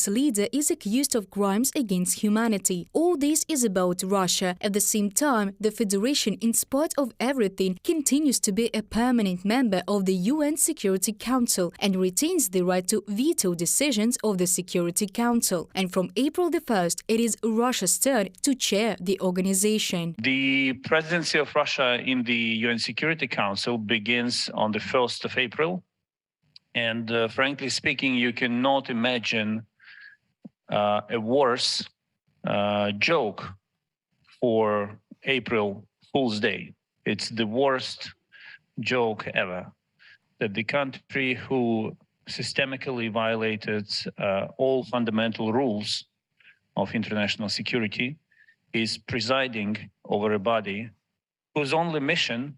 its leader is accused of crimes against humanity. All this is about Russia. At the same time, the Federation, in spite of everything, continues to be a permanent member of the UN Security Council and retains the right to veto decisions of the Security Council. And from April the 1st, it is Russia's turn to chair the organization. The presidency of Russia in the UN Security Council begins on the 1st of April. And frankly speaking, you cannot imagine a worse joke for April Fool's Day. It's the worst joke ever, that the country who systemically violated all fundamental rules of international security is presiding over a body whose only mission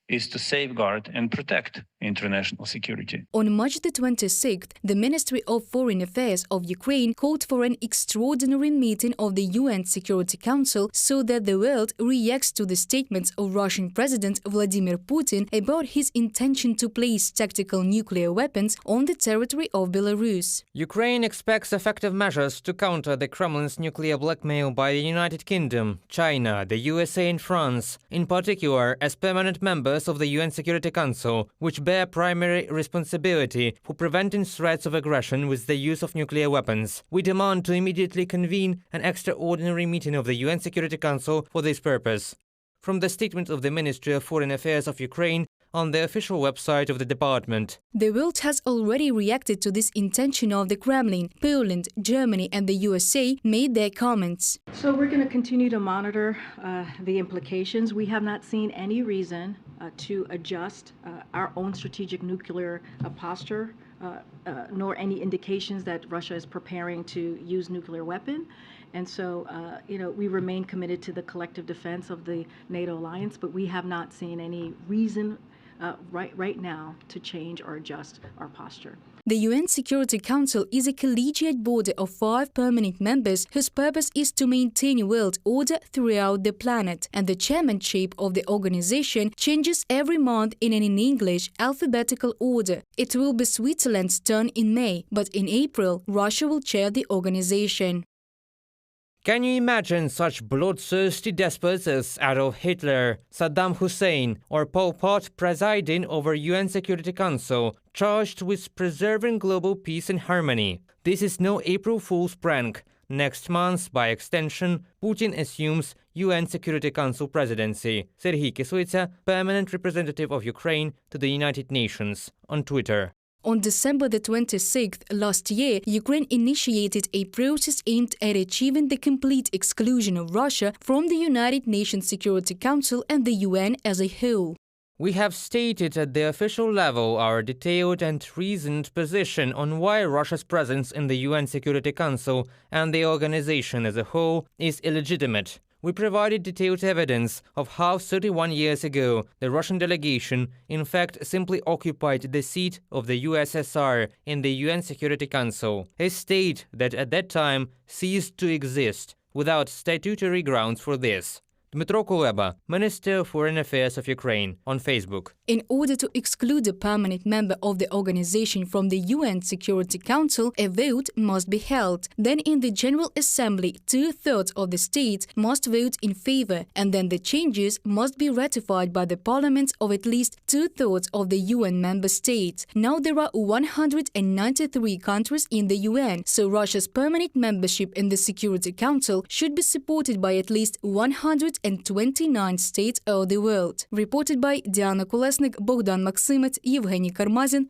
is to safeguard and protect international security. On March the 26th, the Ministry of Foreign Affairs of Ukraine called for an extraordinary meeting of the UN Security Council so that the world reacts to the statements of Russian President Vladimir Putin about his intention to place tactical nuclear weapons on the territory of Belarus. Ukraine expects effective measures to counter the Kremlin's nuclear blackmail by the United Kingdom, China, the USA and France, in particular as permanent members of the UN Security Council, which bear primary responsibility for preventing threats of aggression with the use of nuclear weapons. We demand to immediately convene an extraordinary meeting of the UN Security Council for this purpose. From the statement of the Ministry of Foreign Affairs of Ukraine on the official website of the department. The world has already reacted to this intention of the Kremlin. Poland, Germany and the USA made their comments. So we're going to continue to monitor the implications. We have not seen any reason to adjust our own strategic nuclear posture, nor any indications that Russia is preparing to use nuclear weapon. And so, we remain committed to the collective defense of the NATO alliance, but we have not seen any reason right now to change or adjust our posture. The UN Security Council is a collegiate body of 5 permanent members whose purpose is to maintain world order throughout the planet, and the chairmanship of the organization changes every month in an English alphabetical order. It will be Switzerland's turn in May, but in April, Russia will chair the organization. Can you imagine such bloodthirsty despots as Adolf Hitler, Saddam Hussein or Pol Pot presiding over UN Security Council, charged with preserving global peace and harmony? This is no April Fool's prank. Next month, by extension, Putin assumes UN Security Council presidency, said Serhiy Kyslytsa, permanent representative of Ukraine to the United Nations, on Twitter. On December the 26th last year, Ukraine initiated a process aimed at achieving the complete exclusion of Russia from the United Nations Security Council and the UN as a whole. We have stated at the official level our detailed and reasoned position on why Russia's presence in the UN Security Council and the organization as a whole is illegitimate. We provided detailed evidence of how 31 years ago the Russian delegation in fact simply occupied the seat of the USSR in the UN Security Council, a state that at that time ceased to exist, without statutory grounds for this. Dmytro Kuleba, Minister of Foreign Affairs of Ukraine, on Facebook. In order to exclude a permanent member of the organization from the UN Security Council, a vote must be held. Then in the General Assembly, 2/3 of the states must vote in favor, and then the changes must be ratified by the parliaments of at least 2/3 of the UN member states. Now there are 193 countries in the UN, so Russia's permanent membership in the Security Council should be supported by at least 129 states of the world. Reported by Diana Kolesnik, Bogdan Maksimets, Evgeny Karmazin.